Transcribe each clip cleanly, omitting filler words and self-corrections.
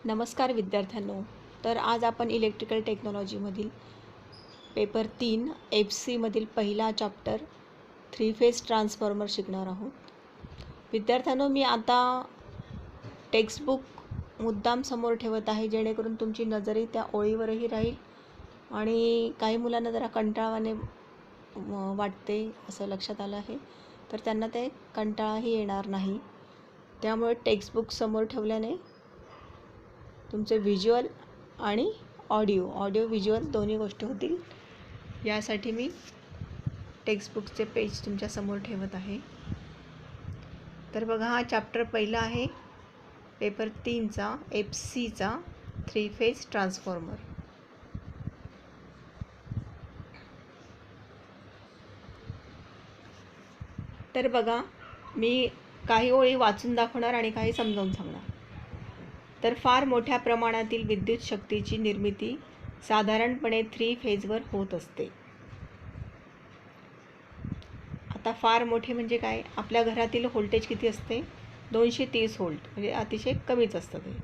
नमस्कार विद्यार्थ्यांनो. तर आज आपण इलेक्ट्रिकल टेक्नॉलॉजीमधील पेपर 3 FC मधील पहिला चॅप्टर 3 फेज ट्रान्सफॉर्मर शिकणार आहोत. विद्यार्थ्यांनो, मी आता टेक्स्टबुक मुद्दाम समोर ठेवत आहे जेणेकरून तुमची नजरही त्या ओळीवरही राहील आणि काही मुलांना जरा कंटाळवाणे वाटते असं लक्षात आलं आहे, तर त्यांना ते कंटाळाही येणार नाही. त्यामुळे टेक्स्टबुक समोर ठेवल्याने तुमचे व्हिज्युअल आणि ऑडिओ व्हिज्युअल दोन्ही गोष्टी होतील. यासाठी मी टेक्स्टबुकचे पेज तुमच्या समोर ठेवत आहे. तर बघा, हा चॅप्टर पहिला आहे पेपर 3चा FC चा 3 फेज ट्रान्सफॉर्मर. तर बघा, मी काही ओळी वाचून दाखवणार आणि काही समजावून सांगणार. तर फार मोठ्या प्रमाणातील विद्युत शक्तीची निर्मिती साधारणपणे 3 फेजवर होत असते. आता फार मोठे म्हणजे काय? आपल्या घरातील व्होल्टेज किती असते? 230 व्होल्ट, म्हणजे अतिशय कमीच असतं ते.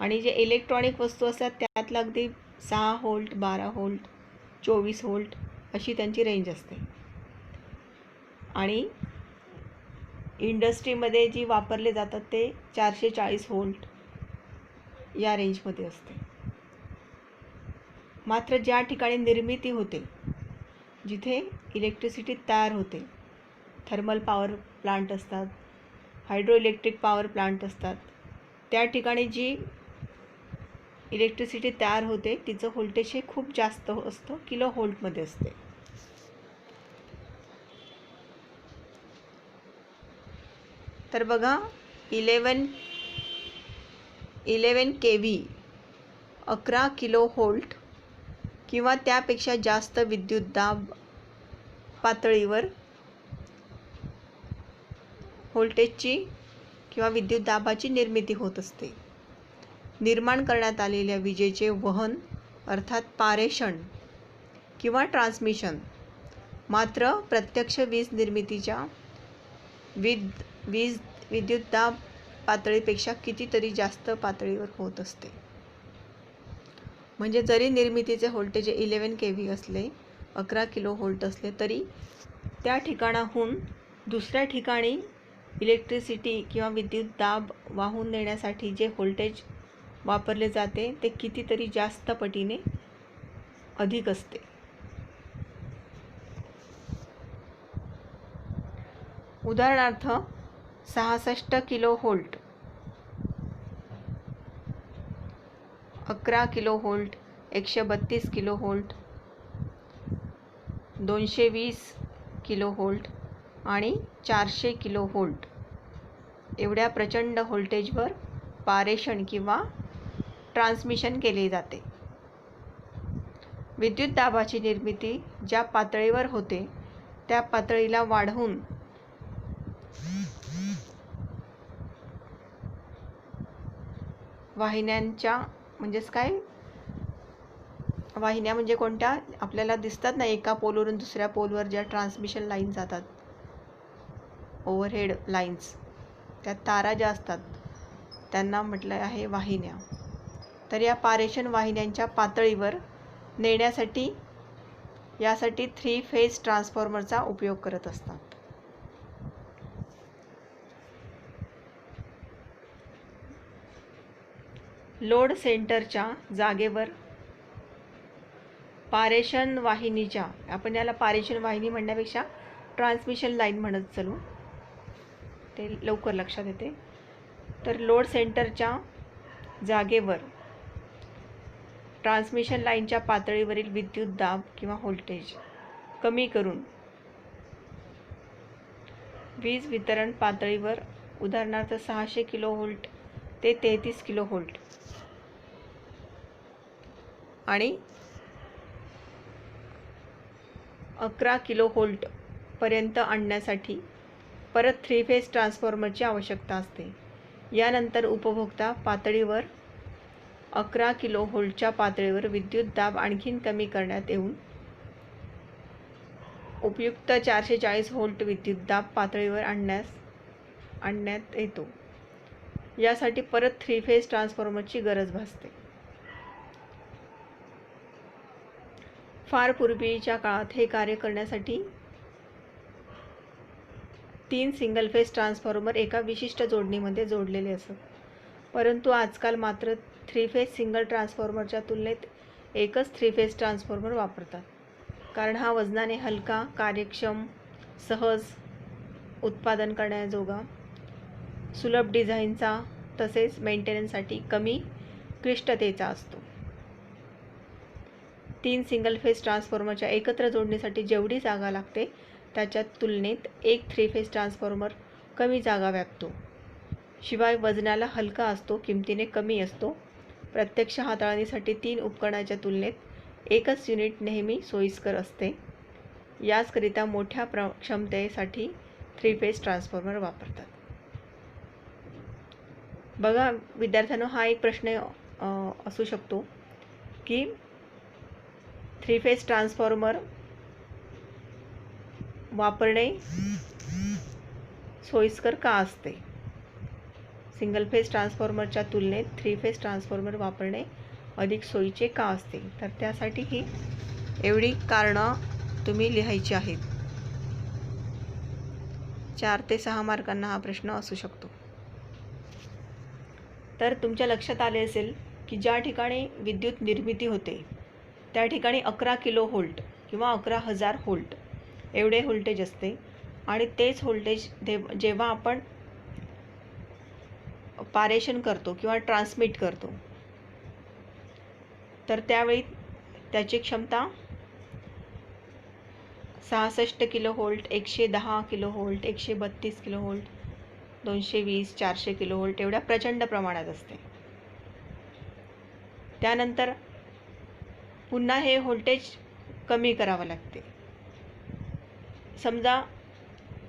आणि जे इलेक्ट्रॉनिक वस्तू असतात त्यातलं अगदी 6 व्होल्ट, 12 व्होल्ट, 24 व्होल्ट अशी त्यांची रेंज असते. आणि इंडस्ट्रीमध्ये जी वापरले जातात ते 440 व्होल्ट या रेंजमध्ये असते. मात्र ज्या ठिकाणी निर्मिती होते, जिथे इलेक्ट्रिसिटी तयार होते, थर्मल पॉवर प्लांट असतात, हायड्रो इलेक्ट्रिक पॉवर प्लांट असतात, त्या ठिकाणी जी इलेक्ट्रिसिटी तयार होते तिचं व्होल्टेज हे खूप जास्त असतं, किलो व्होल्टमध्ये असते. तर बघा, 11 kV 11 किलो व्होल्ट किंवा त्यापेक्षा जास्त विद्युतदाब पातळीवर व्होल्टेजची किंवा विद्युतदाबाची निर्मिती होत असते. निर्माण करण्यात आलेल्या विजेचे वहन अर्थात पारेषण किंवा ट्रान्समिशन मात्र प्रत्यक्ष वीज निर्मितीच्या विद्युतदाब पातळीपेक्षा कितीतरी जास्त पातळीवर होत असते. म्हणजे जरी निर्मितीचे व्होल्टेज 11 kV असले, 11 किलो व्होल्ट असले, तरी त्या ठिकाणाहून दुसऱ्या ठिकाणी इलेक्ट्रिसिटी किंवा विद्युतदाब वाहून नेण्यासाठी जे व्होल्टेज वापरले जाते ते कितीतरी जास्त पटीने अधिक असते. उदाहरणार्थ 66 kilo volt, 11 kilo volt, 132 kilo volt, 220 kilo volt आणि 400 किलो व्होल्ट एवढ्या प्रचंड व्होल्टेजवर पारेषण किंवा ट्रान्समिशन केले जाते. विद्युत दाबाची निर्मिती ज्या पातळीवर होते त्या पातळीला वाढवून वाहिन्यांच्या, म्हणजेच काय, वाहिन्या म्हणजे कोणत्या? आपल्याला दिसतात ना, एका पोलवरून दुसऱ्या पोलवर ज्या ट्रान्समिशन लाईन जातात, ओव्हरहेड लाईन्स, त्या तारा ज्या असतात त्यांना म्हटलं आहे वाहिन्या. तर या पारेषण वाहिन्यांच्या पातळीवर नेण्यासाठी यासाठी 3 फेज ट्रान्सफॉर्मरचा उपयोग करत असतात. लोड सेंटरच्या जागेवर पारेषण वाहिनीच्या, आपण याला पारेषण वाहिनी म्हणण्यापेक्षा ट्रान्समिशन लाईन म्हणत चलू, ते लवकर लक्षात येते. तर लोड सेंटरच्या जागेवर ट्रान्समिशन लाईनच्या पातळीवरील विद्युत दाब किंवा व्होल्टेज कमी करून वीज वितरण पातळीवर, उदाहरणार्थ 600 किलो व्होल्ट ते 33 किलो व्होल्ट आणि 11 किलो व्होल्ट पर्यंत आणण्यासाठी परत 3 फेज ट्रान्सफॉर्मरची आवश्यकता असते. यानंतर उपभोक्ता पातळीवर 11 किलो व्होल्टच्या पातळीवर विद्युत दाब आणखीन कमी करण्यात येऊन उपयुक्त 440 व्होल्ट विद्युतदाब पातळीवर आणण्यात येतो. यासाठी परत 3 फेज ट्रान्सफॉर्मरची गरज भासते. फार पूर्वीच्या काळात हे कार्य करण्यासाठी 3 सिंगल फेज ट्रान्सफॉर्मर एका विशिष्ट जोडणीमध्ये जोडलेले असत. परंतु आजकाल मात्र 3 फेज सिंगल ट्रान्सफॉर्मरच्या तुलनेत एकच 3 फेज ट्रान्सफॉर्मर वापरतात, कारण हा वजनाने हलका, कार्यक्षम, सहज उत्पादन करण्याजोगा, सुलभ डिझाईनचा तसेच मेंटेनन्ससाठी कमी क्लिष्टतेचा असतो. 3 सिंगल फेज ट्रान्सफॉर्मरच्या एकत्र जोडणीसाठी जेवढी जागा लागते त्याच्या तुलनेत एक 3 फेज ट्रान्सफॉर्मर कमी जागा व्यापतो. शिवाय वजनाला हलका असतो, किमतीने कमी असतो. प्रत्यक्ष हाताळणीसाठी 3 उपकरणाच्या तुलनेत एकच युनिट नेहमी सोयीस्कर असते. याचकरिता मोठ्या क्षमतेसाठी 3 फेज ट्रान्सफॉर्मर वापरतात. बघा विद्यार्थ्यांनो, हा एक प्रश्न असू शकतो की 3 फेज ट्रान्सफॉर्मर वापरणे सोयीस्कर का असते? सिंगल फेज ट्रान्सफॉर्मरच्या तुलनेत 3 फेज ट्रान्सफॉर्मर वापरणे अधिक सोयीचे का असते? तर त्यासाठी ही एवढी कारणं तुम्ही लिहायची आहेत. 4 ते 6 मार्कांना हा प्रश्न असू शकतो. तर तुमच्या लक्षात आले असेल की ज्या ठिकाणी विद्युत निर्मिती होते त्या ठिकाणी 11 किलो व्होल्ट किंवा 11,000 व्होल्ट एवढे व्होल्टेज असते, आणि तेच व्होल्टेज जेव्हा आपण पारेषण करतो किंवा ट्रान्समिट करतो तर त्यावेळी त्याची क्षमता 66 kilo volt, 110 kilo volt, 132 kilo volt, 220, 400 kilo volt एवढ्या प्रचंड प्रमाणात असते. त्यानंतर पुन्हा हे व्होल्टेज कमी करावं लागते. समजा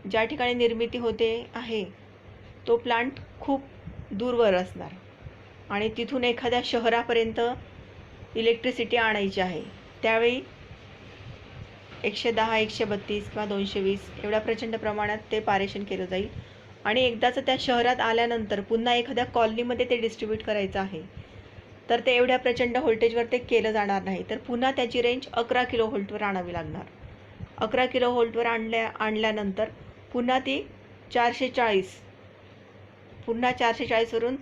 ज्या ठिकाणी निर्मिती होते आहे तो प्लांट खूप दूरवर असणार आणि तिथून एखाद्या शहरापर्यंत इलेक्ट्रिसिटी आणायची आहे. त्यावेळी 110, 132 किंवा 220 एवढ्या प्रचंड प्रमाणात ते पारेषण केलं जाईल, आणि एकदाच त्या शहरात आल्यानंतर पुन्हा एखाद्या कॉलनीमध्ये ते डिस्ट्रीब्यूट करायचं आहे तर ते एवढ्या प्रचंड व्होल्टेजवर ते केलं जाणार नाही. तर पुन्हा त्याची रेंज 11 किलो व्होल्टवर आणावी लागणार. 11 किलो व्होल्टवर आणल्यानंतर पुन्हा ती 440, पुन्हा 440 वरून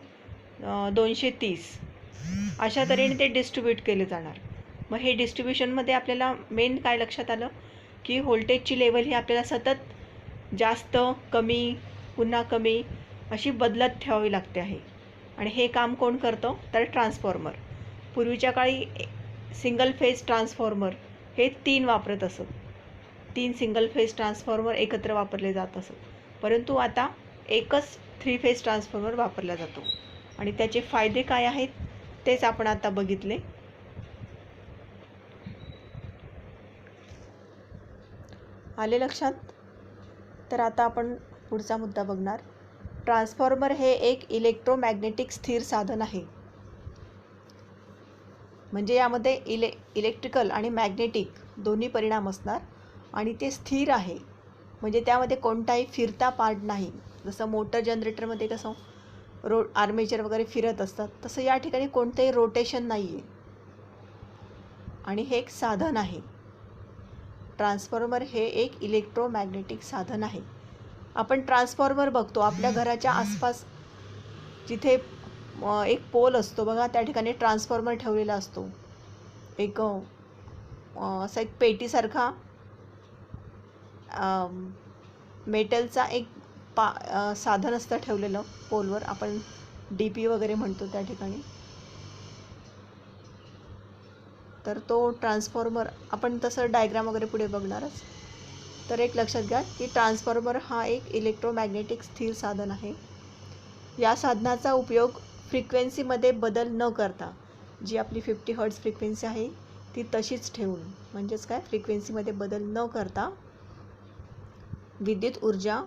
230 अशा तऱ्हेने ते डिस्ट्रीब्यूट केले जाणार. मग हे डिस्ट्रीब्युशनमध्ये आपल्याला मेन काय लक्षात आलं की व्होल्टेजची लेवल ही आपल्याला सतत जास्त, कमी, पुन्हा कमी अशी बदलत ठेवावी लागते आहे. आणि हे काम कोण करतं? तर ट्रान्सफॉर्मर. पूर्वीच्या काळी सिंगल फेज ट्रान्सफॉर्मर हे 3 वापरत असत. 3 सिंगल फेज ट्रान्सफॉर्मर एकत्र वापरले जात असत. परंतु आता एकच 3 फेज ट्रान्सफॉर्मर वापरला जातो, आणि त्याचे फायदे काय आहेत तेच आपण आता बघितले. आले लक्षात? तर आता आपण पुढचा मुद्दा बघणार. ट्रान्सफॉर्मर हे एक इलेक्ट्रोमॅग्नेटिक स्थिर साधन आहे. म्हणजे यामध्ये इलेक्ट्रिकल आणि मॅग्नेटिक दोन्ही परिणाम असणार, आणि ते स्थिर आहे. म्हणजे त्यामध्ये कोणताही फिरता पार्ट नाही. जसं मोटर जनरेटरमध्ये कसं आर्मेचर वगैरे फिरत असतात, तसं या ठिकाणी कोणतेही रोटेशन नाही आहे, आणि हे एक साधन आहे. ट्रान्सफॉर्मर हे एक इलेक्ट्रोमॅग्नेटिक साधन आहे. आपण ट्रान्सफॉर्मर बघतो आपल्या घराच्या आसपास, जिथे एक पोल असतो बघा, त्या ठिकाणी ट्रान्सफॉर्मर ठेवलेला असतो. एक असा एक पेटीसारखा मेटलचा एक साधन असतं ठेवलेलं पोलवर, आपण DP वगैरे म्हणतो त्या ठिकाणी. तर तो ट्रान्सफॉर्मर आपण तसं डायग्राम वगैरे पुढे बघणारच. तर एक लक्षात घ्या की ट्रान्सफॉर्मर हा एक इलेक्ट्रोमॅग्नेटिक स्थिर साधन आहे. या साधनाचा उपयोग फ्रिक्वेन्सीमध्ये बदल न करता, जी आपली 50 हर्ट्झ फ्रिक्वेन्सी आहे ती तशीच ठेवून, म्हणजेच काय, फ्रिक्वेन्सीमध्ये बदल न करता विद्युत ऊर्जा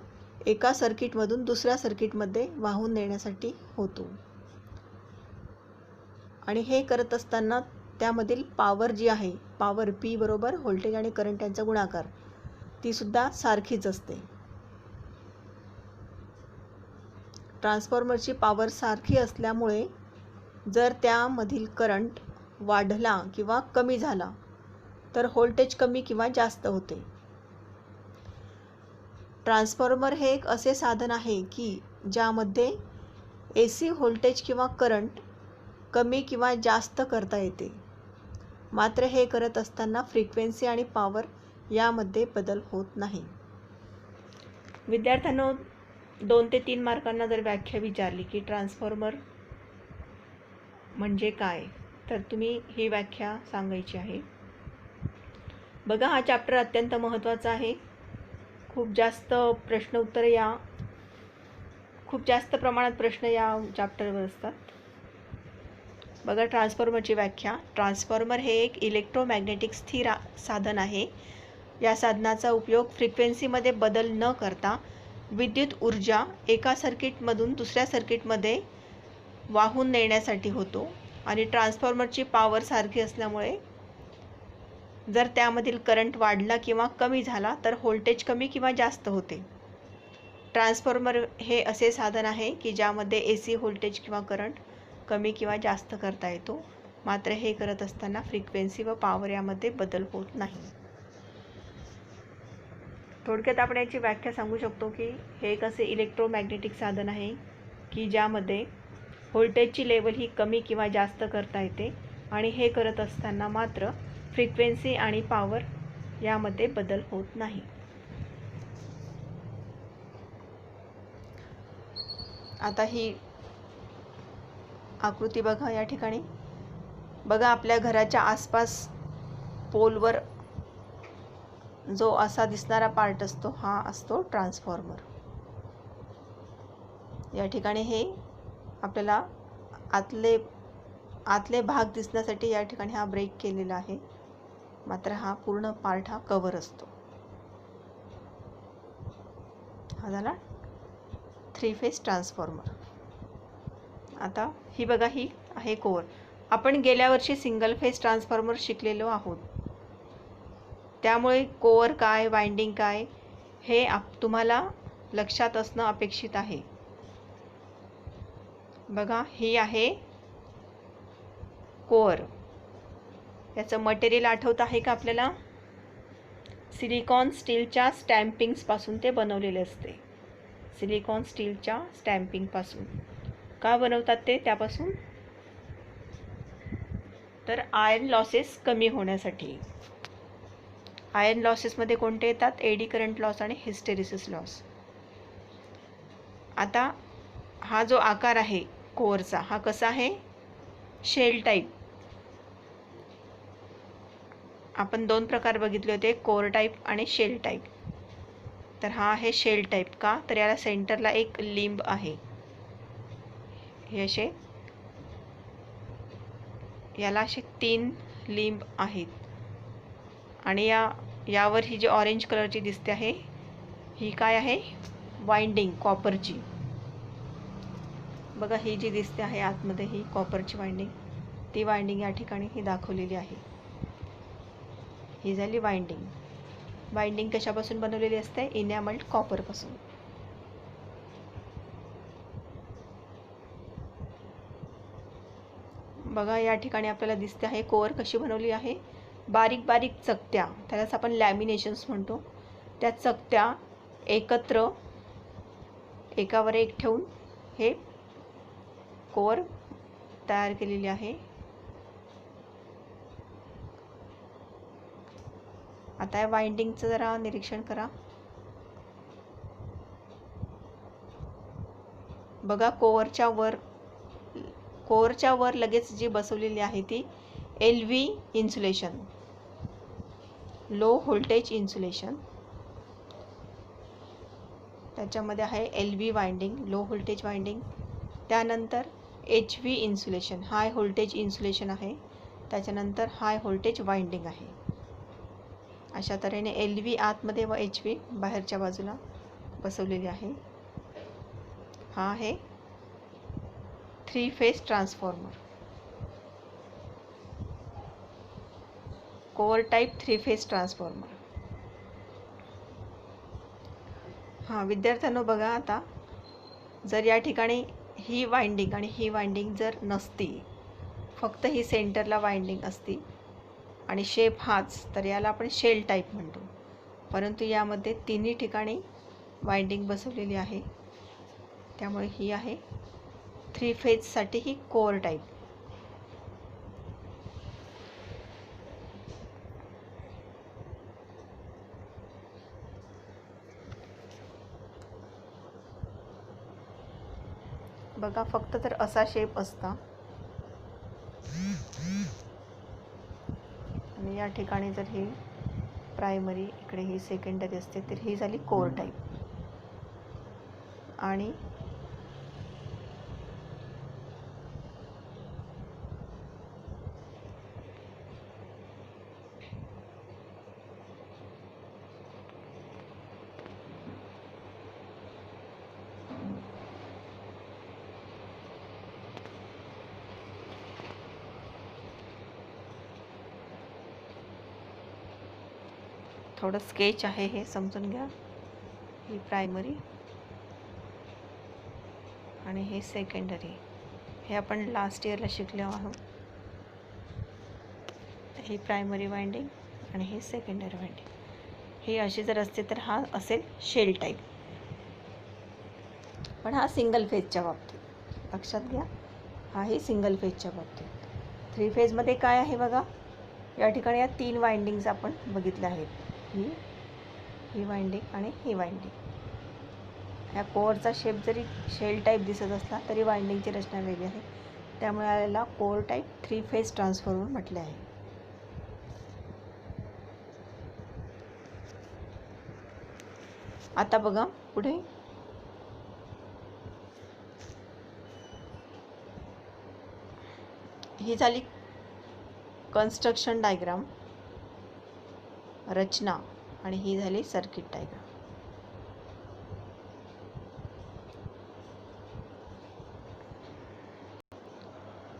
एका सर्किटमधून दुसऱ्या सर्किटमध्ये वाहून नेण्यासाठी होतो. आणि हे करत असताना त्यामधील पॉवर जी आहे, पॉवर P बरोबर व्होल्टेज आणि करंट यांचा गुणाकार, ती सुद्धा सारखीच असते. ट्रान्सफॉर्मरची पॉवर सारखी असल्यामुळे जर त्यामधील करंट वाढला किंवा कमी झाला तर व्होल्टेज कमी किंवा जास्त होते. ट्रान्सफॉर्मर हे एक असे साधन आहे की ज्यामध्ये AC व्होल्टेज किंवा करंट कमी किंवा जास्त करता येते. मात्र हे करत असताना फ्रिक्वेन्सी आणि पॉवर यामध्ये बदल होत नाही. विद्यार्थ्यांनो, 2 ते 3 मार्कांना जर व्याख्या विचारली की ट्रान्सफॉर्मर म्हणजे काय, तर तुम्ही ही व्याख्या सांगायची आहे. बघा, हा चॅप्टर अत्यंत महत्त्वाचा आहे. खूप जास्त प्रमाणात प्रश्न या चॅप्टरवर असतात. बघा, ट्रान्सफॉर्मरची व्याख्या. ट्रान्सफॉर्मर हे एक इलेक्ट्रोमॅग्नेटिक स्थिर साधन आहे. या साधनाचा उपयोग फ्रिक्वेन्सीमध्ये बदल न करता विद्युत ऊर्जा एका सर्किटमधून दुसऱ्या सर्किटमध्ये वाहून नेण्यासाठी होतो. आणि ट्रान्सफॉर्मरची पॉवर सारखी असल्यामुळे जर त्यामधील करंट वाढला किंवा कमी झाला तर व्होल्टेज कमी किंवा जास्त होते. ट्रान्सफॉर्मर हे असे साधन आहे की ज्यामध्ये AC व्होल्टेज किंवा करंट कमी किंवा जास्त करता येतो. मात्र हे करत असताना फ्रिक्वेन्सी व पॉवर यामध्ये बदल होत नाही. थोडक्यात आपण याची व्याख्या सांगू शकतो की हे एक असे इलेक्ट्रोमॅग्नेटिक साधन आहे की ज्यामध्ये व्होल्टेजची लेवल ही कमी किंवा जास्त करता येते आणि हे करत असताना मात्र फ्रिक्वेन्सी आणि पॉवर यामध्ये बदल होत नाही. आता ही आकृती बघा. या ठिकाणी बघा, आपल्या घराच्या आसपास पोलवर जो असा दिसणारा पार्ट असतो हा असतो ट्रान्सफॉर्मर. या ठिकाणी हे आपल्याला आतले भाग दिसण्यासाठी या ठिकाणी हा ब्रेक केलेला आहे. मात्र हा पूर्ण पार्ट हा कव्हर असतो. हा झाला 3 फेज ट्रान्सफॉर्मर. आता ही बघा, ही आहे कोअर. आपण गेल्या वर्षी सिंगल फेज ट्रान्सफॉर्मर शिकलेलो आहोत. त्यामुळे कोअर काय, वाइंडिंग काय हे तुम्हाला लक्षात असणं अपेक्षित आहे. बघा, ही आहे कोअर. याचं मटेरियल आठवत आहे का आपल्याला? सिलिकॉन स्टीलच्या स्टॅम्पिंग्सपासून ते बनवलेले असते. सिलिकॉन स्टीलच्या स्टॅम्पिंगपासून. का बनवतात ते त्यापासून? तर आयर्न लॉसेस कमी होण्यासाठी. आयर्न लॉसेसमध्ये कोणते येतात? एडी करंट लॉस आणि हिस्टेरिसिस लॉस. आता हा जो आकार आहे कोअरचा हा कसा आहे? Shell type. आपण 2 प्रकार बघितले होते, कोअर टाईप आणि शेल टाईप. तर हा आहे शेल टाईप. का? तर याला सेंटरला एक लिंब आहे. हे असे याला असे 3 लिंब आहेत. आणि यावर ही जी ऑरेंज कलरची दिसते आहे ही काय आहे? वाइंडिंग कॉपरची. बघा, ही जी दिसते आहे आतमध्ये ही कॉपरची वाइंडिंग. ती वाइंडिंग या ठिकाणी ही दाखवलेली आहे. ही झाली वाइंडिंग. वाइंडिंग कशापासून बनवलेली असते? इनॅमल्ड कॉपरपासून. बघा, या ठिकाणी आपल्याला दिसते आहे कोअर कशी बनवली आहे. बारीक बारीक चकत्या, त्यालाच आपण लॅमिनेशन्स म्हणतो, त्या चकत्या एकत्र एकावर एक ठेवून हे कोअर तयार केलेली आहे. आता या वाइंडिंगचं जरा निरीक्षण करा. बघा, कोअरच्या वर लगेच जी बसवलेली आहे ती LV insulation, low voltage insulation. त्याच्यामध्ये आहे LV winding, low voltage winding. त्यानंतर HV insulation, high voltage insulation आहे. त्याच्यानंतर हाय व्होल्टेज वाइंडिंग आहे. अशा तऱ्हेने LV आतमध्ये व HV बाहेरच्या बाजूला बसवलेली आहे. हा आहे 3 phase transformer, core type 3 phase transformer. विद्यार्थ्यांनो बघा, आता जर या ठिकाणी ही वाइंडिंग आणि ही वाइंडिंग जर नसती, फक्त ही सेंटरला वाइंडिंग असती आणि शेप हाच, तर याला आपण शेल टाईप म्हणतो. परंतु यामध्ये तिन्ही ठिकाणी वाइंडिंग बसवलेली आहे, त्यामुळे ही आहे 3 फेजसाठी ही कोअर टाईप. बघा, फक्त तर असा शेप असता आणि या ठिकाणी जर ही प्रायमरी, इकडे ही सेकंडरी असते, तर ही झाली कोअर टाईप. आणि थोडं स्केच आहे, हे समजून घ्या. ही प्रायमरी आणि हे सेकंडरी, हे आपण लास्ट इयरला शिकलो आहोत. ही प्रायमरी वाइंडिंग आणि हे सेकंडरी वाइंडिंग. ही अशी जर असते तर हा असेल शेल टाईप. पण हा सिंगल फेजच्या बाबतीत लक्षात घ्या, हाही सिंगल फेजच्या बाबतीत. 3 फेजमध्ये काय आहे बघा, या ठिकाणी या 3 वाइंडिंग्स आपण बघितल्या आहेत. ही वाइंडिंग आणि ही वाइंडिंग. ह्या कोअरचा शेप जरी शेल टाईप दिसत असला तरी वाइंडिंगची रचना वेगळी आहे, त्यामुळे याला कोअर टाईप 3 फेज ट्रान्सफॉर्मर म्हटले आहे. आता बघा पुढे, ही झाली कन्स्ट्रक्शन डायग्राम, रचना, आणि ही झाली सर्किट डायग्राम.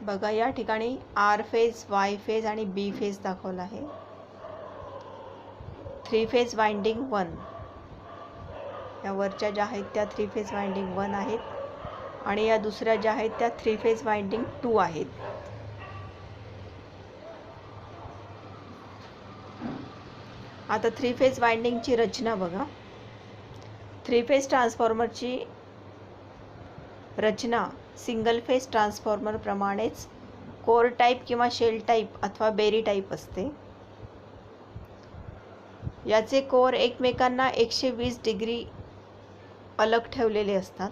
बघा, या ठिकाणी आर फेज, वाय फेज आणि बी फेज दाखवला आहे. 3 फेज वाइंडिंग 1, या वरच्या ज्या आहेत त्या 3 फेज वाइंडिंग 1 आहेत आणि या दुसऱ्या ज्या आहेत त्या 3 फेज वाइंडिंग 2 आहेत. आता 3 फेज वाइंडिंगची रचना बघा. 3 फेज ट्रान्सफॉर्मरची रचना सिंगल फेज ट्रान्सफॉर्मर प्रमाणेच कोअर टाईप किंवा शेल टाईप अथवा बेरी टाईप असते. याचे कोअर एकमेकांना 120 डिग्री अलग ठेवलेले असतात.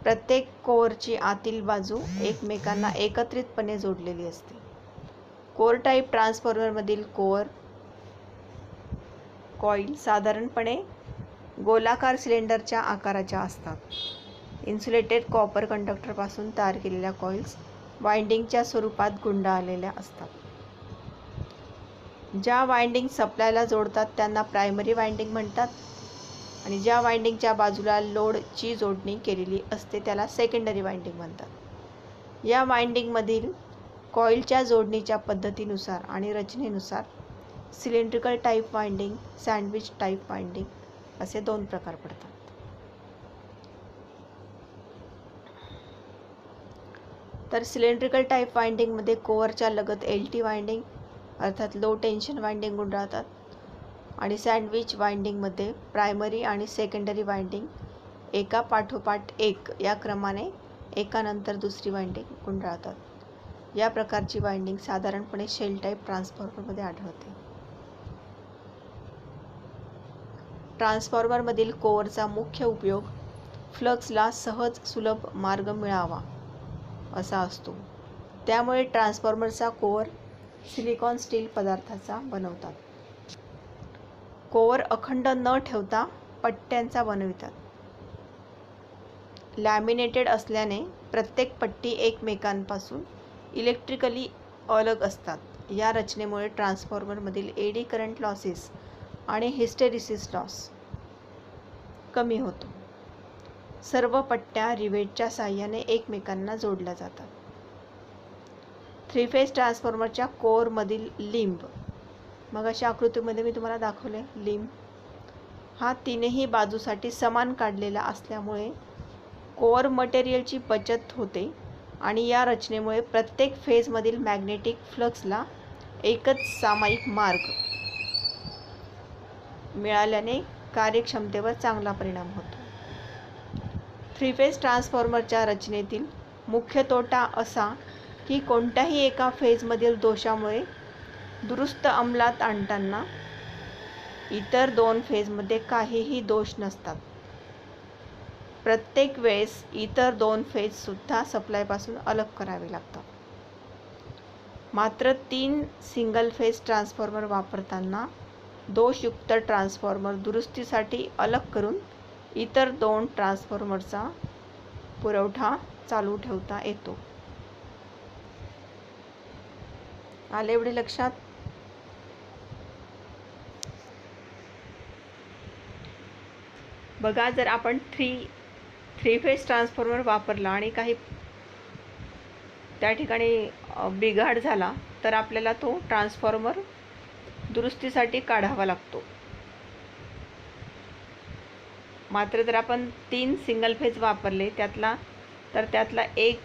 प्रत्येक कोअरची आतील बाजू एकमेकांना एकत्रितपणे जोडलेली असते. कोअर टाईप ट्रान्सफॉर्मरमधील कोअर कॉईल साधारणपणे गोलाकार सिलेंडरच्या आकाराच्या असतात. इन्सुलेटेड कॉपर कंडक्टरपासून तयार केलेल्या कॉइल्स वाइंडिंगच्या स्वरूपात गुंडाळलेल्या असतात. ज्या वाइंडिंग सप्लायला जोडतात त्यांना प्रायमरी वाइंडिंग म्हणतात आणि ज्या वाइंडिंगच्या बाजूला लोडची जोडणी केलेली असते त्याला सेकंडरी वाइंडिंग म्हणतात. या वाइंडिंगमधील कॉइलच्या जोडणीच्या पद्धतीनुसार आणि रचनेनुसार cylindrical type winding, sandwich type winding असे 2 प्रकार पडतात. तर सिलेंड्रिकल टाईप वाइंडिंगमध्ये कोअरच्या लगत LT वाइंडिंग अर्थात लो टेन्शन वाइंडिंग गुंडाळतात आणि सँडविच वाइंडिंगमध्ये प्रायमरी आणि सेकंडरी वाइंडिंग एका पाठोपाठ एक या क्रमाने एकानंतर दुसरी वाइंडिंग गुंडाळतात. या प्रकारची वाइंडिंग साधारणपणे शेल टाईप ट्रान्सफॉर्मरमध्ये आढळते. ट्रान्सफॉर्मरमधील कोअरचा मुख्य उपयोग फ्लक्सला सहज सुलभ मार्ग मिळावा असा असतो. त्यामुळे ट्रान्सफॉर्मरचा कोअर सिलिकॉन स्टील पदार्थाचा बनवतात. कोअर अखंड न ठेवता पट्ट्यांचा बनवितात. लॅमिनेटेड असल्याने प्रत्येक पट्टी एकमेकांपासून इलेक्ट्रिकली अलग असतात. या रचनेमुळे ट्रान्सफॉर्मरमधील एडी करंट लॉसेस आणि हिस्टेरिसिस लॉस कमी होतो. सर्व पट्ट्या रिवेटच्या साहाय्याने एकमेकांना जोडल्या जातात. 3 फेज ट्रान्सफॉर्मरच्या कोअरमधील लिंब, मग अशा आकृतीमध्ये मी तुम्हाला दाखवले, लिंब हा 3ही बाजूसाठी समान काढलेला असल्यामुळे कोअर मटेरियलची बचत होते आणि या रचनेमुळे प्रत्येक फेजमधील मॅग्नेटिक फ्लक्सला एकच सामायिक मार्ग मिळाल्याने कार्यक्षमतेवर चांगला परिणाम होतो. 3 फेज ट्रान्सफॉर्मरच्या रचनेतील मुख्य तोटा असा की कोणत्याही एका फेजमधील दोषामुळे दुरुस्त अंमलात आणताना इतर 2 फेजमध्ये काहीही दोष नसतात. प्रत्येक वेळेस इतर 2 फेजसुद्धा सप्लायपासून अलग करावे लागतात. मात्र 3 सिंगल फेज ट्रान्सफॉर्मर वापरताना दोषयुक्त ट्रान्सफॉर्मर दुरुस्तीसाठी अलग करून इतर 2 ट्रान्सफॉर्मरचा पुरवठा चालू ठेवता येतो. आले एवढे लक्षात? बघा, जर आपण 3 फेज ट्रान्सफॉर्मर वापरला आणि काही त्या ठिकाणी बिघाड झाला तर आपल्याला तो ट्रान्सफॉर्मर दुरुस्तीसाठी काढावा लागतो. मात्र जर आपण 3 सिंगल फेज वापरले त्यातला एक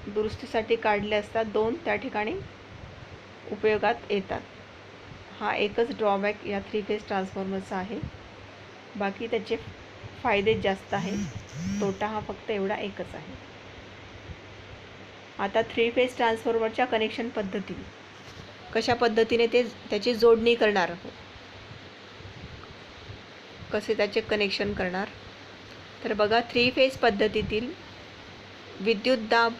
दुरुस्तीसाठी काढले असतात, 2 त्या ठिकाणी उपयोगात येतात. हा एकच ड्रॉबॅक या 3 फेज ट्रान्सफॉर्मरचा आहे. बाकी त्याचे फायदे जास्त आहे. तोटा हा फक्त एवढा एकच आहे. आता 3 फेज ट्रान्सफॉर्मरच्या कनेक्शन पद्धती कशा पद्धतीने त्याची जोडणी करणार, कसे त्याचे कनेक्शन करणार. तर बघा, 3 फेज पद्धतीतील विद्युत दाब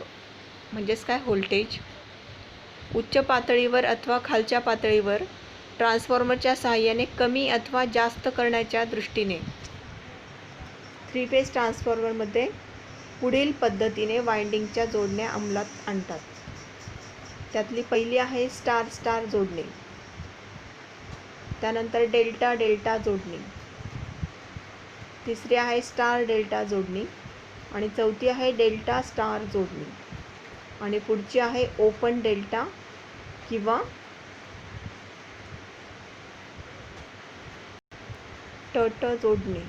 म्हणजेच काय, व्होल्टेज उच्च पातळीवर अथवा खालच्या पातळीवर ट्रान्सफॉर्मरच्या सहाय्याने कमी अथवा जास्त करण्याच्या दृष्टीने 3 फेज ट्रान्सफॉर्मरमध्ये पुढील पद्धतीने वायंडिंगच्या जोडण्या अंमलात आणतात. त्यातली पहिली आहे स्टार स्टार जोडणी, त्यानंतर डेल्टा डेल्टा जोडणी, तिसरी आहे स्टार डेल्टा जोडणी आणि चौथी आहे डेल्टा स्टार जोडणी आणि पुढची आहे ओपन डेल्टा किंवा टट जोडणी.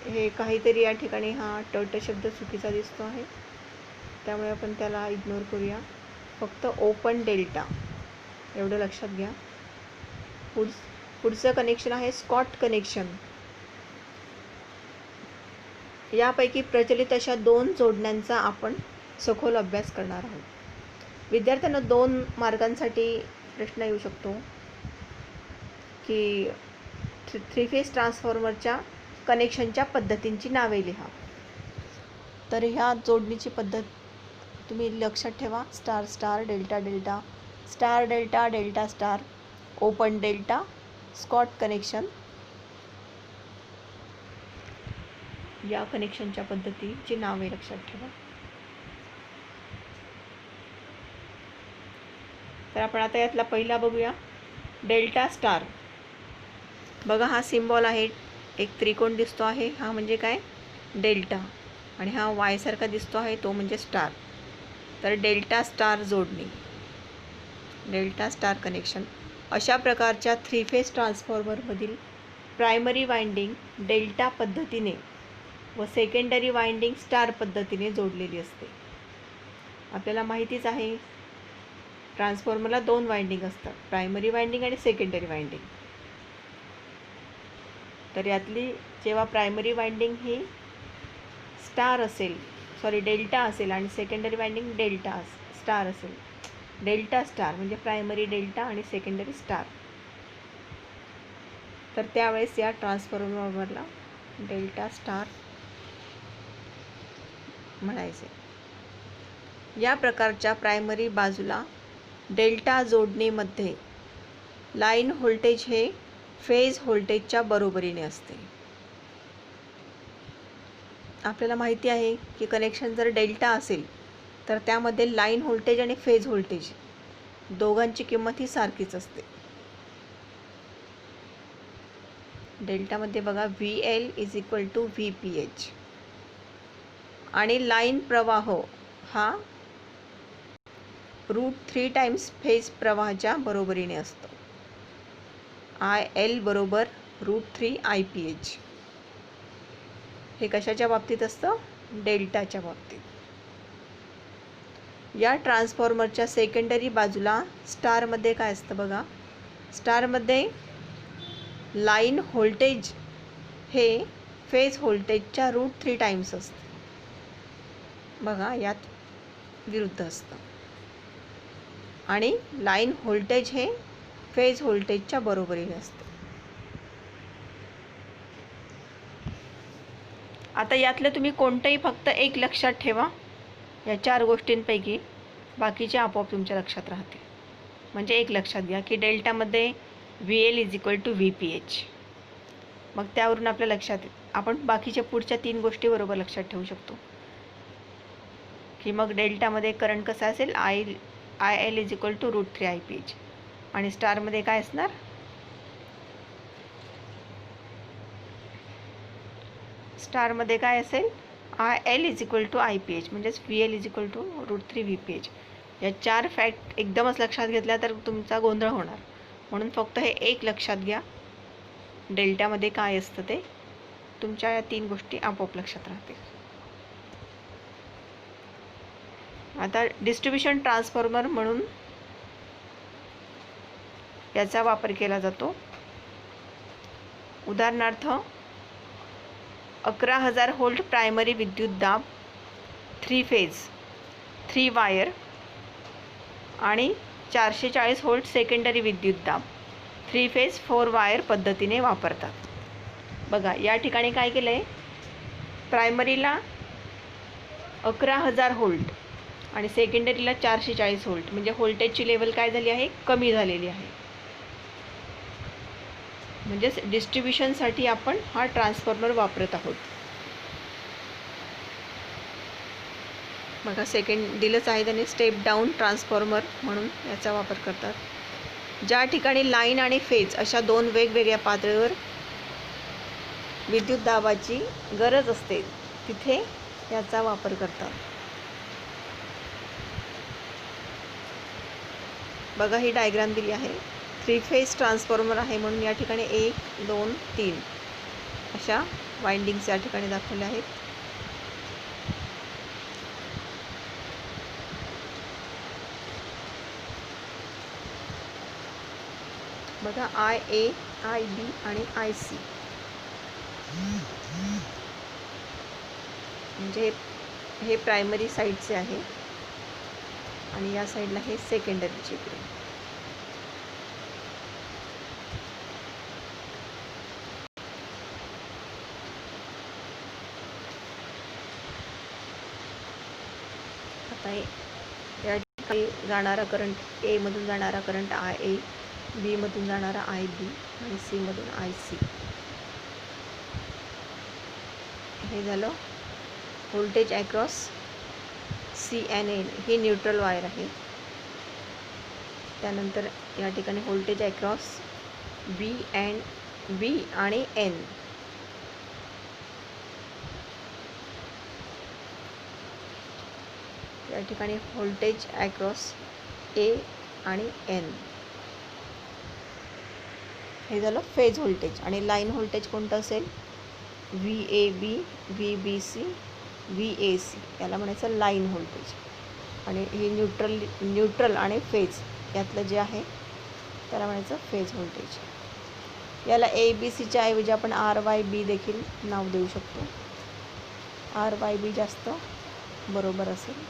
हे काहीतरी या ठिकाणी हा टट शब्द चुकीचा दिसतो आहे, त्यामुळे आपण त्याला इग्नोर करूया. फक्त ओपन डेल्टा एवढं लक्षात घ्या. पुढचं कनेक्शन आहे स्कॉट कनेक्शन. यापैकी प्रचलित अशा 2 जोडण्यांचा आपण सखोल अभ्यास करणार आहोत. विद्यार्थ्यांना 2 मार्गांसाठी प्रश्न येऊ शकतो की 3 फेज ट्रान्सफॉर्मरच्या कनेक्शनच्या पद्धतींची नावे लिहा. तर ह्या जोडणीची पद्धत तुम्ही लक्षात ठेवा. Star star, delta delta, star delta, delta star, open delta, Scott connection या कनेक्शनच्या पद्धतीची नावे लक्षात ठेवा. तर आपण आता यातला पहिला बघूया, डेल्टा स्टार. बघा, हा सिम्बॉल आहे, एक त्रिकोण दिसतो आहे, हा म्हणजे काय, डेल्टा, आणि हा वाय सारखा दिसतो आहे तो म्हणजे स्टार. तर डेल्टा स्टार जोडणी, डेल्टा स्टार कनेक्शन. अशा प्रकारच्या 3 फेज ट्रान्सफॉर्मरमधील प्रायमरी वाइंडिंग डेल्टा पद्धतीने व सेकंडरी वाइंडिंग स्टार पद्धतीने जोडलेली असते. आपल्याला माहितीच आहे ट्रान्सफॉर्मरला 2 वाइंडिंग असतात, प्रायमरी वाइंडिंग आणि सेकंडरी वाइंडिंग. तर यातली जेव्हा प्रायमरी वाइंडिंग ही डेल्टा असेल आणि सेकंडरी वाइंडिंग स्टार असेल, डेल्टा स्टार म्हणजे प्रायमरी डेल्टा आणि सेकंडरी स्टार, तर त्यावेळेस या ट्रान्सफॉर्मरला डेल्टा स्टार म्हणायचे. या प्रकारच्या प्रायमरी बाजूला डेल्टा जोडणीमध्ये लाईन व्होल्टेज हे फेज व्होल्टेजच्या बरोबरीने असते. आपल्याला माहिती आहे की कनेक्शन जर डेल्टा असेल तर त्यामध्ये लाईन व्होल्टेज आणि फेज व्होल्टेज दोघांची किंमत ही सारखीच असते. डेल्टामध्ये बघा VL = VPH आणि लाईन प्रवाह हा √3 टाइम्स फेज प्रवाहाच्या बरोबरीने असतो. IL बरोबर √3 IPH. हे कशाच्या बाबतीत असतं? डेल्टाच्या बाबतीत. या ट्रान्सफॉर्मरच्या सेकंडरी बाजूला स्टारमध्ये काय असतं बघा. स्टारमध्ये लाईन व्होल्टेज हे फेज व्होल्टेजच्या √3 टाइम्स असते. बघा यात विरुद्ध असतं. आणि लाईन व्होल्टेज हे फेज व्होल्टेजच्या बरोबरीने असते. आता यातलं तुम्ही कोणतंही फक्त एक लक्षात ठेवा. या 4 गोष्टींपैकी बाकीचे आपोआप तुमच्या लक्षात राहतील. म्हणजे एक लक्षात घ्या की डेल्टामध्ये VL = VPH. मग त्यावरून आपल्या लक्षात आपण बाकीच्या पुढच्या 3 गोष्टी बरोबर लक्षात ठेवू शकतो की मग डेल्टामध्ये करंट कसा असेल, IL = √3 IPH. आणि स्टारमध्ये काय असणार, स्टारमध्ये काय असेल, IL = IPH म्हणजेच VL = √3 VPH. या 4 फॅक्ट एकदमच लक्षात घेतल्या तर तुमचा गोंधळ होणार. म्हणून फक्त हे एक लक्षात घ्या, डेल्टामध्ये काय असतं ते. तुमच्या या 3 गोष्टी आपोआप लक्षात राहतील. आता डिस्ट्रीब्युशन ट्रान्सफॉर्मर म्हणून याचा वापर केला जातो. उदाहरणार्थ 11,000 व्होल्ट प्रायमरी विद्युत दाब, 3 फेज 3 वायर आणि 440 व्होल्ट सेकंडरी विद्युत दाब 3 फेज 4 वायर पद्धतीने वापरतात. बघा या ठिकाणी काय केलं आहे, प्रायमरीला 11,000 व्होल्ट आणि सेकंडरीला 440 व्होल्ट म्हणजे व्होल्टेजची लेवल काय झाली आहे, कमी झालेली आहे. म्हणजेच डिस्ट्रीब्युशनसाठी आपण हा ट्रान्सफॉर्मर वापरत आहोत. बघा सेकंड दिलंच आहे त्याने, स्टेप डाऊन ट्रान्सफॉर्मर म्हणून याचा वापर करतात. ज्या ठिकाणी लाईन आणि फेज अशा 2 वेगवेगळ्या पातळीवर विद्युत दाबाची गरज असते तिथे याचा वापर करतात. बघा ही डायग्राम दिली आहे. 3 फेज ट्रान्सफॉर्मर आहे म्हणून या ठिकाणी 1, 2, 3 अशा वाइंडिंग्स या ठिकाणी दाखवल्या आहेत. बघा IA, IB आणि IC म्हणजे हे प्रायमरी साईडचे आहे आणि या साईडला हे सेकंडरीचे इकडे. आता या ठिकाणी जाणारा करंट, A मधून जाणारा करंट IA, B मधून जाणारा IB आणि C मधून IC. हे झालं व्होल्टेज अक्रॉस CN. ही न्यूट्रल वायर आहे. त्यानंतर या ठिकाणी व्होल्टेज अक्रॉस B आणि N. या ठिकाणी व्होल्टेज अक्रॉस A आणि N. हे झालं फेज व्होल्टेज. आणि लाईन व्होल्टेज कोणतं असेल, VAB, VBC, VAC याला म्हणायचं लाईन व्होल्टेज. आणि हे न्यूट्रल आणि फेज यातलं जे आहे त्याला म्हणायचं फेज व्होल्टेज. याला ABCच्या ऐवजी आपण RYB देखील नाव देऊ शकतो. RYB जास्त बरोबर असेल.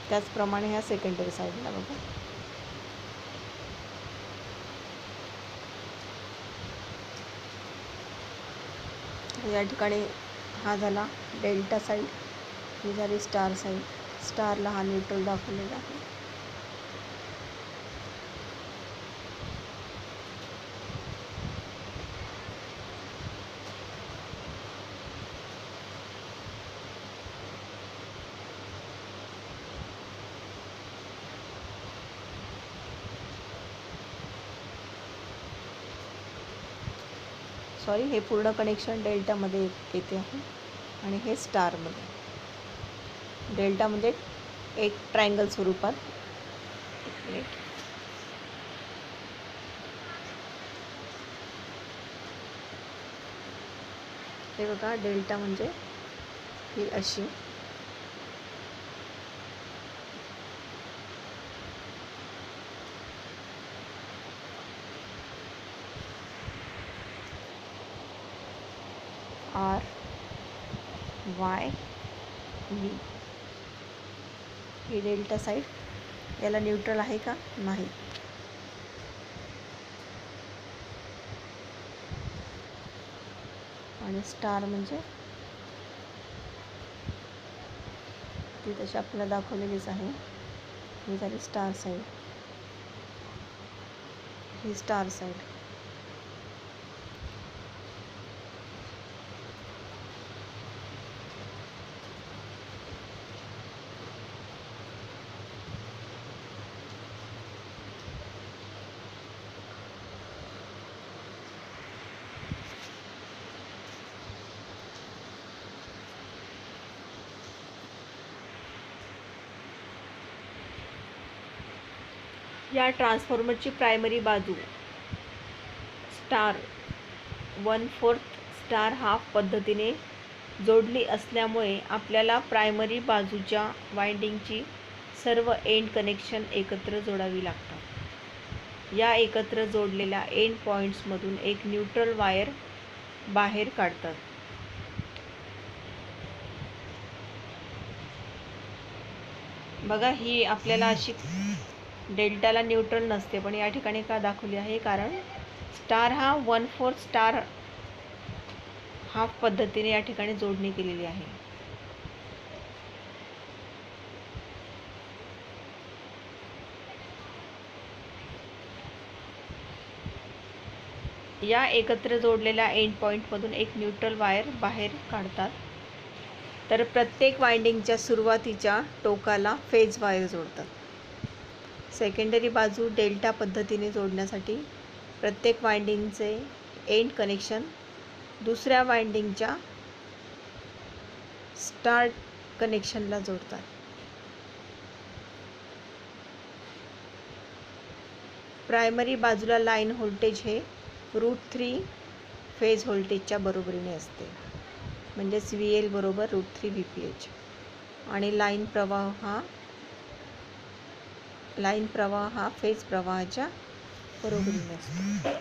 त्याचप्रमाणे ह्या सेकंडरी साईडला बघा. या ठिकाणी हा झाला डेल्टा साईड, ही झाली स्टार साईड. स्टारला हा न्यूट्रल दाखवलेला आहे. सॉरी, हे पूर्ण कनेक्शन डेल्टामध्ये येते आहे आणि हे स्टारमध्ये. डेल्टामध्ये एक ट्रायंगल स्वरूपात. हे बघा, डेल्टा म्हणजे ही अशी R Y V, ही डेल्टा साईड. याला न्यूट्रल आहे का? नाही. आणि स्टार म्हणजे ती तशी आपल्याला दाखवलेलीच आहे. ही झाली स्टार साईड, ही स्टार साईड. या ट्रान्सफॉर्मरची प्रायमरी बाजू स्टार 1/4 स्टार हाफ पद्धतीने जोडली असल्यामुळे आपल्याला प्रायमरी बाजूच्या वाइंडिंगची सर्व एंड कनेक्शन एकत्र जोडावी लागतात. या एकत्र जोडलेल्या एंड पॉईंट्समधून एक न्यूट्रल वायर बाहेर काढतात. बघा, ही आपल्याला अशी डेल्टाला न्यूट्रल नसते, पण या ठिकाणी का दाखवली आहे? कारण स्टार हा 1/4 स्टार हाफ पद्धतीने या ठिकाणी जोडणी केलेली आहे. या एकत्र जोडलेल्या एंड पॉईंटमधून एक न्यूट्रल वायर बाहेर काढतात. तर प्रत्येक वाइंडिंगच्या सुरुवातीच्या टोकाला फेज वायर जोडतात. सेकंडरी बाजू डेल्टा पद्धतीने जोडण्यासाठी प्रत्येक वाइंडिंगचे एंड कनेक्शन दुसऱ्या वाइंडिंगच्या स्टार कनेक्शनला जोडतात. प्रायमरी बाजूला लाईन व्होल्टेज हे √3 फेज व्होल्टेजच्या बरोबरीने असते, म्हणजेच VL बरोबर √3 VPH. आणि लाईन प्रवाह हा फेज प्रवाहाच्या बरोबरीने असतो.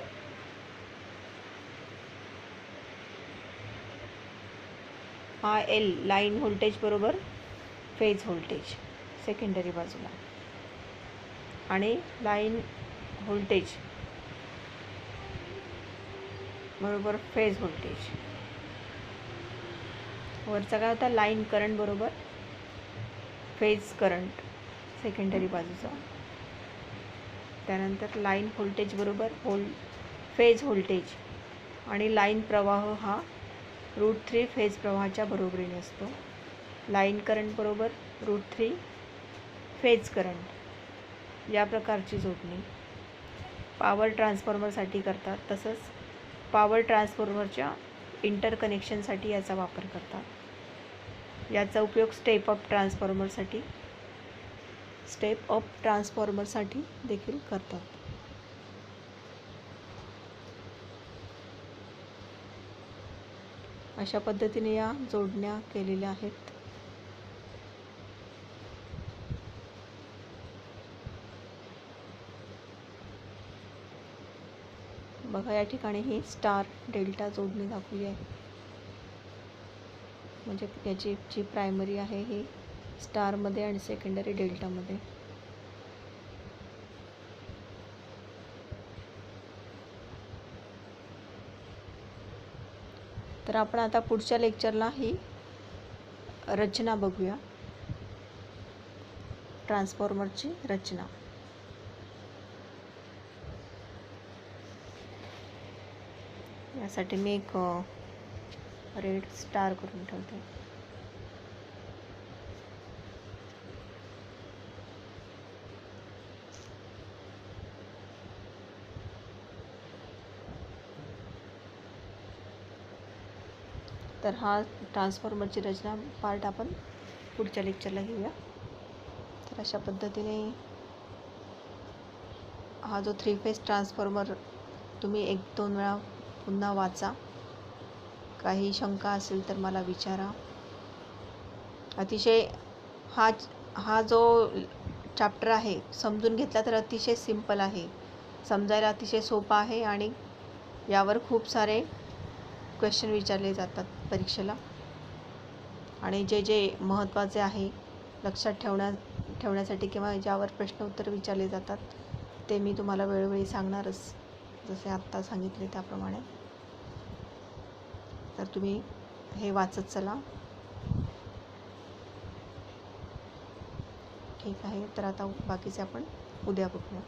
IL लाईन व्होल्टेज बरोबर फेज व्होल्टेज सेकंडरी बाजूला, आणि लाईन व्होल्टेज बरोबर फेज व्होल्टेज. वरचा काय होता? लाईन करंट बरोबर फेज करंट सेकंडरी बाजूचा. त्यानंतर लाईन व्होल्टेज बरोबर फेज व्होल्टेज, आणि लाईन प्रवाह हा √3 फेज प्रवाहाच्या बरोबरीने असतो. लाईन करंट बरोबर √3 फेज करंट. या प्रकारची जोडणी पॉवर ट्रान्सफॉर्मरसाठी करतात. तसंच पॉवर ट्रान्सफॉर्मरच्या इंटरकनेक्शनसाठी याचा वापर करतात. याचा उपयोग स्टेप अप ट्रान्सफॉर्मरसाठी देखील करतात. अशा पद्धतीने या जोडण्या केलेल्या आहेत. बघा, या ठिकाणी ही स्टार डेल्टा जोडणी दाखवली आहे. म्हणजे याची जी प्रायमरी आहे ही स्टारमध्ये आणि सेकंडरी डेल्टामध्ये. तर आपण आता पुढच्या लेक्चरला ही रचना बघूया, ट्रान्सफॉर्मरची रचना. यासाठी मी एक रेड स्टार करून ठेवते. तर हा ट्रान्सफॉर्मरची रचना पार्ट आपण पुढच्या लेक्चरला घेऊया. तर अशा पद्धतीने हा जो 3 फेज ट्रान्सफॉर्मर तुम्ही 1-2 वेळा पुन्हा वाचा, काही शंका असेल तर मला विचारा. अतिशय हा जो चॅप्टर आहे समजून घेतला तर अतिशय सिंपल आहे, समजायला अतिशय सोपा आहे आणि यावर खूप सारे क्वेश्चन विचारले जातात परीक्षेला. आणि जे जे महत्त्वाचे आहे लक्षात ठेवण्यासाठी किंवा ज्यावर प्रश्न उत्तर विचारले जातात ते मी तुम्हाला वेळोवेळी सांगणारच, जसे आत्ता सांगितले त्याप्रमाणे. तर तुम्ही हे वाचत चला. ठीक आहे, तर आता बाकीचे आपण उद्या बघूया.